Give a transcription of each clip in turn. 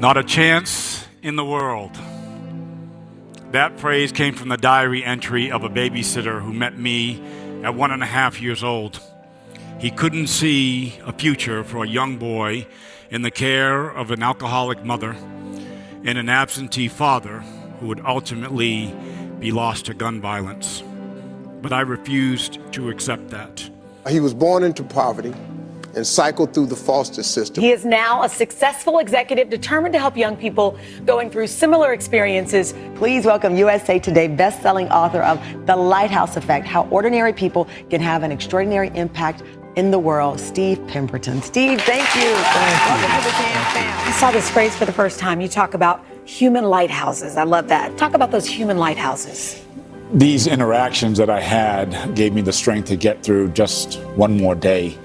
Not a chance in the world. That phrase came from the diary entry of a babysitter who met me at 1.5 years old. He couldn't see a future for a young boy in the care of an alcoholic mother and an absentee father who would ultimately be lost to gun violence. But I refused to accept that. He was born into poverty and cycled through the foster system. He is now a successful executive determined to help young people going through similar experiences. Please welcome USA Today best-selling author of The Lighthouse Effect, How Ordinary People Can Have an Extraordinary Impact in the World, Steve Pemberton. Steve, thank you. Welcome to the Can Fam. I saw this phrase for the first time. You talk about human lighthouses. I love that. Talk about those human lighthouses. These interactions that I had gave me the strength to get through just one more day.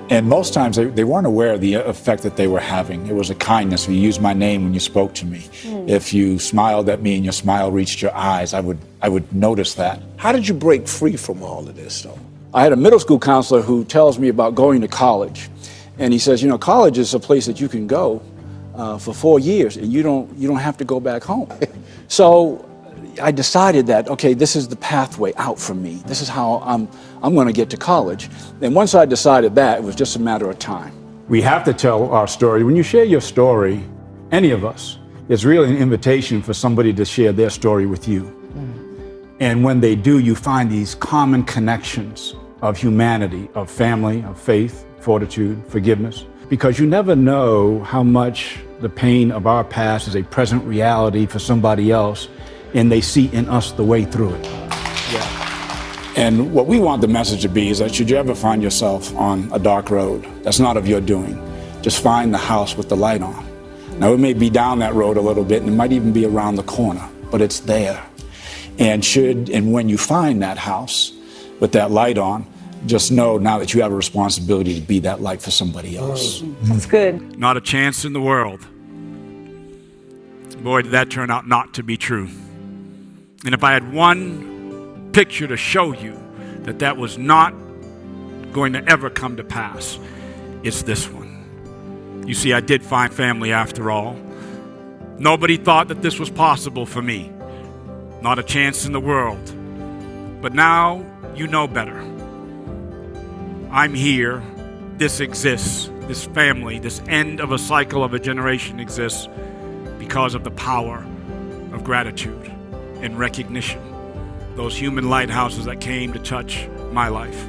And most times they weren't aware of the effect that they were having. It was a kindness. You used my name when you spoke to me. If you smiled at me and your smile reached your eyes, I would notice that. How did you break free from all of this, though? I had a middle school counselor who tells me about going to college. And he says, you know, college is a place that you can go for 4 years and you don't have to go back home. So I decided that, okay, this is the pathway out for me. This is how I'm going to get to college. And once I decided that, it was just a matter of time. We have to tell our story. When you share your story, any of us, it's really an invitation for somebody to share their story with you. And when they do, you find these common connections of humanity, of family, of faith, fortitude, forgiveness, because you never know how much the pain of our past is a present reality for somebody else, and they see in us the way through it. Yeah. And what we want the message to be is that should you ever find yourself on a dark road that's not of your doing, just find the house with the light on. Now, it may be down that road a little bit, and it might even be around the corner, but it's there. And when you find that house with that light on, just know now that you have a responsibility to be that light for somebody else. That's good. Not a chance in the world. Boy, did that turn out not to be true. And if I had one picture to show you that was not going to ever come to pass, it's this one. You see, I did find family after all. Nobody thought that this was possible for me. Not a chance in the world. But now you know better. I'm here. This exists. This family, this end of a cycle of a generation exists because of the power of gratitude and recognition. Those human lighthouses that came to touch my life.